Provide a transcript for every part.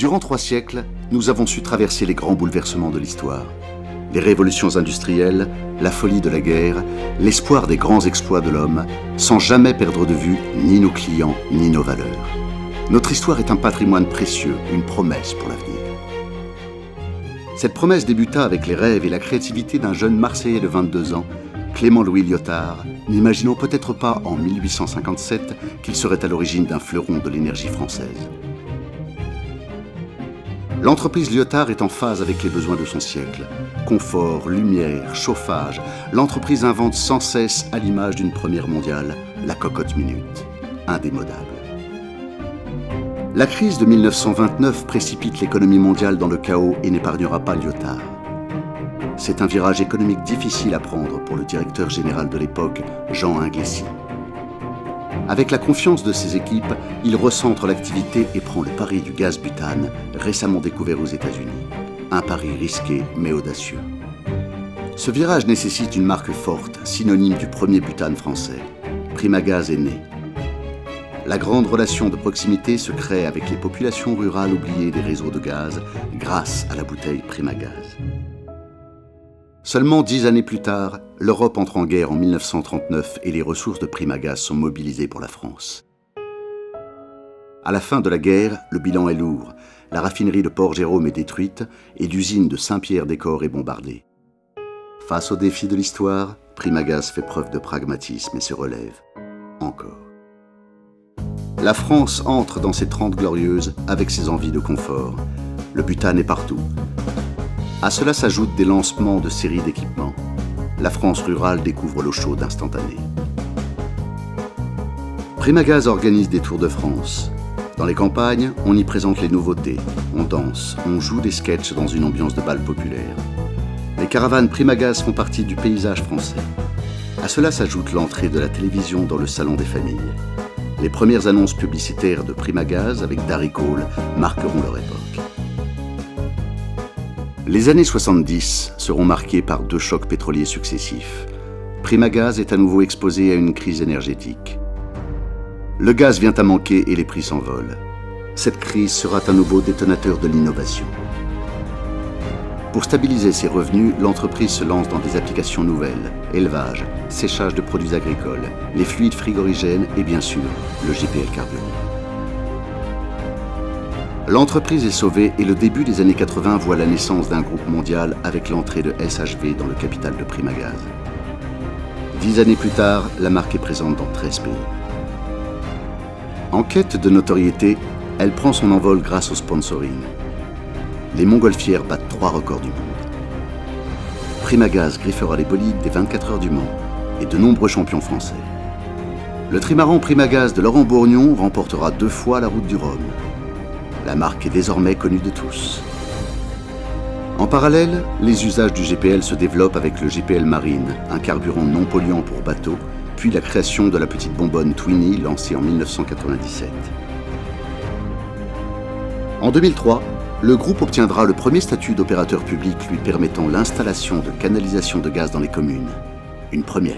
Durant 3 siècles, nous avons su traverser les grands bouleversements de l'histoire. Les révolutions industrielles, la folie de la guerre, l'espoir des grands exploits de l'homme, sans jamais perdre de vue ni nos clients ni nos valeurs. Notre histoire est un patrimoine précieux, une promesse pour l'avenir. Cette promesse débuta avec les rêves et la créativité d'un jeune Marseillais de 22 ans, Clément-Louis Lyotard, n'imaginant peut-être pas en 1857 qu'il serait à l'origine d'un fleuron de l'énergie française. L'entreprise Lyotard est en phase avec les besoins de son siècle. Confort, lumière, chauffage, l'entreprise invente sans cesse à l'image d'une première mondiale, la cocotte minute, indémodable. La crise de 1929 précipite l'économie mondiale dans le chaos et n'épargnera pas Lyotard. C'est un virage économique difficile à prendre pour le directeur général de l'époque, Jean Inglesi. Avec la confiance de ses équipes, il recentre l'activité et prend le pari du gaz butane, récemment découvert aux États-Unis. Un pari risqué mais audacieux. Ce virage nécessite une marque forte, synonyme du premier butane français. Primagaz est né. La grande relation de proximité se crée avec les populations rurales oubliées des réseaux de gaz grâce à la bouteille Primagaz. Seulement 10 années plus tard, l'Europe entre en guerre en 1939 et les ressources de Primagaz sont mobilisées pour la France. À la fin de la guerre, le bilan est lourd. La raffinerie de Port-Jérôme est détruite et l'usine de Saint-Pierre-des-Corps est bombardée. Face aux défis de l'histoire, Primagaz fait preuve de pragmatisme et se relève. Encore. La France entre dans ses 30 glorieuses avec ses envies de confort. Le butane est partout. À cela s'ajoutent des lancements de séries d'équipements. La France rurale découvre l'eau chaude instantanée. Primagaz organise des tours de France. Dans les campagnes, on y présente les nouveautés. On danse, on joue des sketchs dans une ambiance de bal populaire. Les caravanes Primagaz font partie du paysage français. À cela s'ajoute l'entrée de la télévision dans le salon des familles. Les premières annonces publicitaires de Primagaz avec Darry Cole marqueront leur époque. Les années 70 seront marquées par 2 chocs pétroliers successifs. Primagaz est à nouveau exposé à une crise énergétique. Le gaz vient à manquer et les prix s'envolent. Cette crise sera un nouveau détonateur de l'innovation. Pour stabiliser ses revenus, l'entreprise se lance dans des applications nouvelles, élevage, séchage de produits agricoles, les fluides frigorigènes et bien sûr, le GPL carburant. L'entreprise est sauvée et le début des années 80 voit la naissance d'un groupe mondial avec l'entrée de SHV dans le capital de Primagaz. 10 années plus tard, la marque est présente dans 13 pays. En quête de notoriété, elle prend son envol grâce au sponsoring. Les montgolfières battent 3 records du monde. Primagaz griffera les bolides des 24 heures du Mans et de nombreux champions français. Le trimaran Primagaz de Laurent Bourgnon remportera 2 fois la route du Rhum. La marque est désormais connue de tous. En parallèle, les usages du GPL se développent avec le GPL Marine, un carburant non polluant pour bateaux, puis la création de la petite bonbonne Twinny lancée en 1997. En 2003, le groupe obtiendra le premier statut d'opérateur public lui permettant l'installation de canalisations de gaz dans les communes. Une première.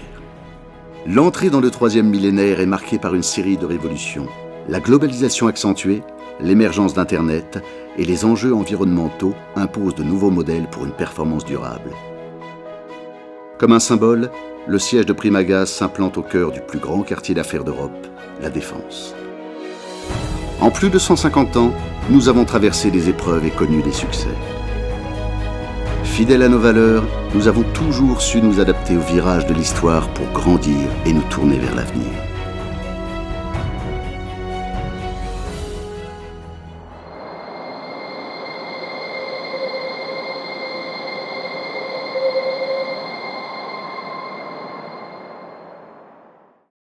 L'entrée dans le 3e millénaire est marquée par une série de révolutions. La globalisation accentuée, l'émergence d'Internet et les enjeux environnementaux imposent de nouveaux modèles pour une performance durable. Comme un symbole, le siège de Primagaz s'implante au cœur du plus grand quartier d'affaires d'Europe, la Défense. En plus de 150 ans, nous avons traversé des épreuves et connu des succès. Fidèles à nos valeurs, nous avons toujours su nous adapter au virage de l'histoire pour grandir et nous tourner vers l'avenir.